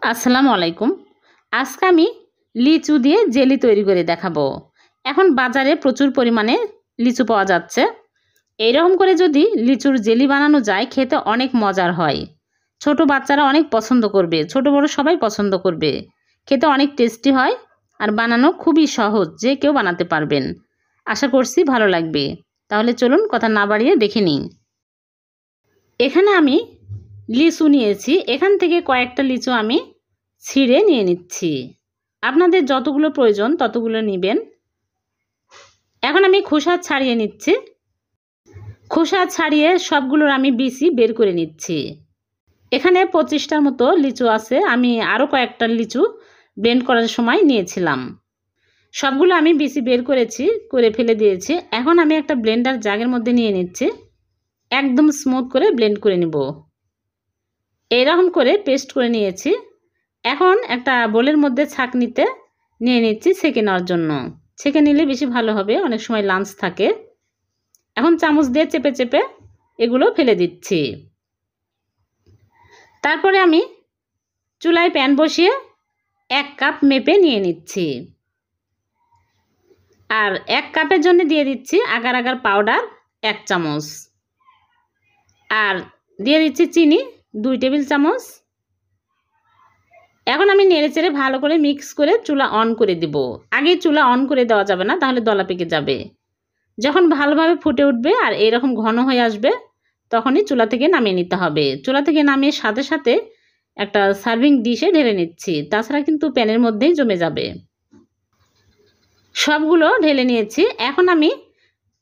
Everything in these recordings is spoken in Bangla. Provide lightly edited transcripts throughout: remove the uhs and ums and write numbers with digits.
আসসালামু আলাইকুম। আজকে আমি লিচু দিয়ে জেলি তৈরি করে দেখাবো। এখন বাজারে প্রচুর পরিমাণে লিচু পাওয়া যাচ্ছে। এইরকম করে যদি লিচুর জেলি বানানো যায় খেতে অনেক মজার হয়। ছোট বাচ্চারা অনেক পছন্দ করবে, ছোট বড় সবাই পছন্দ করবে। খেতে অনেক টেস্টি হয় আর বানানো খুবই সহজ, যে কেউ বানাতে পারবেন। আশা করছি ভালো লাগবে। তাহলে চলুন কথা না বাড়িয়ে দেখে নিন। এখানে আমি লিচু নিয়েছি, এখান থেকে কয়েকটা লিচু আমি ছিঁড়ে নিয়ে নিচ্ছি। আপনাদের যতগুলো প্রয়োজন ততগুলো নেবেন। এখন আমি খোসা ছাড়িয়ে নিচ্ছি। খোসা ছাড়িয়ে সবগুলোর আমি বিচি বের করে নিচ্ছি। এখানে 25টার মতো লিচু আছে। আমি আরও কয়েকটা লিচু ব্লেন্ড করার সময় নিয়েছিলাম। সবগুলো আমি বিচি বের করেছি, করে ফেলে দিয়েছি। এখন আমি একটা ব্লেন্ডার জাগের মধ্যে নিয়ে নিচ্ছি। একদম স্মুথ করে ব্লেন্ড করে নিব। এইরকম করে পেস্ট করে নিয়েছি। এখন একটা বোলের মধ্যে ছাঁকনিতে নিয়ে নিচ্ছি ছেঁকে নেওয়ার জন্য। ছেঁকে নিলে বেশি ভালো হবে, অনেক সময় লাঞ্চ থাকে। এখন চামচ দিয়ে চেপে চেপে এগুলো ফেলে দিচ্ছি। তারপরে আমি চুলায় প্যান বসিয়ে 1 কাপ মেপে নিয়ে নিচ্ছি। আর 1 কাপের জন্য দিয়ে দিচ্ছি আগার আগার পাউডার 1 চামচ। আর দিয়ে দিচ্ছি চিনি 2 টেবিল চামচ। এখন আমি নেড়েচেড়ে ভালো করে মিক্স করে চুলা অন করে দিব। আগে চুলা অন করে দেওয়া যাবে না, তাহলে দলা পেকে যাবে। যখন ভালোভাবে ফুটে উঠবে আর এরকম ঘন হয়ে আসবে, তখনই চুলা থেকে নামিয়ে নিতে হবে। চুলা থেকে নামিয়ে সাথে সাথে একটা সার্ভিং ডিশে ঢেলে নিচ্ছি, তাছাড়া কিন্তু প্যানের মধ্যেই জমে যাবে। সবগুলো ঢেলে নিয়েছি। এখন আমি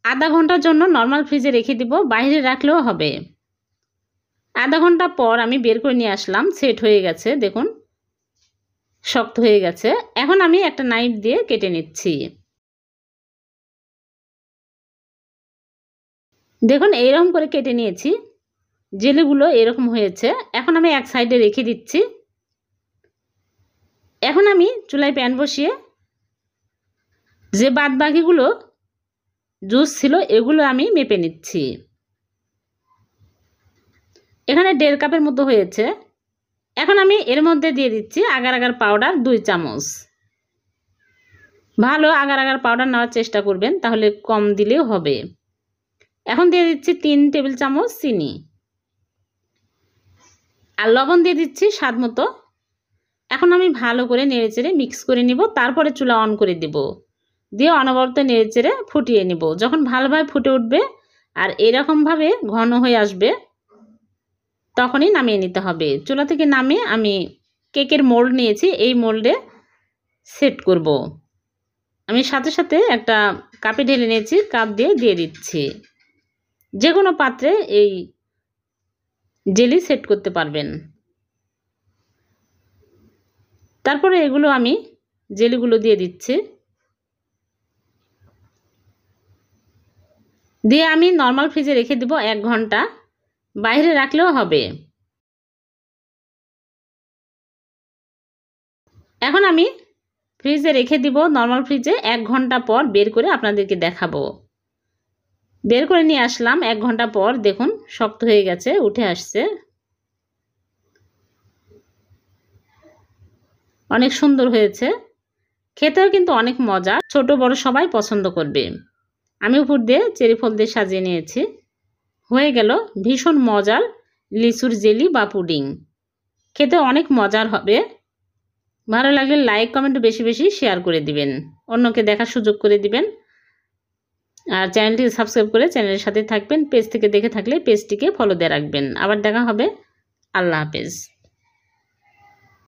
আধা ঘন্টার জন্য নর্মাল ফ্রিজে রেখে দিব, বাইরে রাখলেও হবে। আধা ঘন্টা পর আমি বের করে নিয়ে আসলাম, সেট হয়ে গেছে, দেখুন শক্ত হয়ে গেছে। এখন আমি একটা নাইফ দিয়ে কেটে নিচ্ছি। দেখুন এইরকম করে কেটে নিয়েছি। জেলিগুলো এরকম হয়েছে। এখন আমি এক সাইডে রেখে দিচ্ছি। এখন আমি চুলায় প্যান বসিয়ে যে বাদ বাকিগুলো জুস ছিল এগুলো আমি মেপে নিচ্ছি। এখানে 1.5 কাপের মতো হয়েছে। এখন আমি এর মধ্যে দিয়ে দিচ্ছি আগার আগার পাউডার 2 চামচ। ভালো আগার আগার পাউডার নেওয়ার চেষ্টা করবেন, তাহলে কম দিলেও হবে। এখন দিয়ে দিচ্ছি 3 টেবিল চামচ চিনি। আর লবণ দিয়ে দিচ্ছি স্বাদ মতো। এখন আমি ভালো করে নেড়েচেড়ে মিক্স করে নিব, তারপরে চুলা অন করে দেব। দিয়ে অনবরত নেড়েচেড়ে ফুটিয়ে নিব। যখন ভালোভাবে ফুটে উঠবে আর এরকমভাবে ঘন হয়ে আসবে, তখনই নামিয়ে নিতে হবে। চুলা থেকে নামিয়ে আমি কেকের মোল্ড নিয়েছি, এই মোল্ডে সেট করব। আমি সাথে সাথে একটা কাপে ঢেলে নিয়েছি, কাপ দিয়ে দিচ্ছি। যে কোনো পাত্রে এই জেলি সেট করতে পারবেন। তারপরে এগুলো আমি জেলিগুলো দিয়ে দিচ্ছি। দিয়ে আমি নর্মাল ফ্রিজে রেখে দেব 1 ঘন্টা, বাইরে রাখলেও হবে। এখন আমি ফ্রিজে রেখে দিব নর্মাল ফ্রিজে। 1 ঘন্টা পর বের করে আপনাদেরকে দেখাবো। বের করে নিয়ে আসলাম 1 ঘন্টা পর, দেখুন শক্ত হয়ে গেছে, উঠে আসছে। অনেক সুন্দর হয়েছে, খেতেও কিন্তু অনেক মজা, ছোট বড় সবাই পছন্দ করবে। আমি উপর দিয়ে চেরি ফল দিয়ে সাজিয়ে নিয়েছি। হয়ে গেল ভীষণ মজার লিচুর জেলি বা পুডিং। খেতে অনেক মজার হবে। ভালো লাগলে লাইক কমেন্ট বেশি বেশি শেয়ার করে দিবেন, অন্যকে দেখার সুযোগ করে দিবেন। আর চ্যানেলটি সাবস্ক্রাইব করে চ্যানেলের সাথে থাকবেন। পেজ থেকে দেখে থাকলে পেজটিকে ফলো দিয়ে রাখবেন। আবার দেখা হবে। আল্লাহ হাফেজ।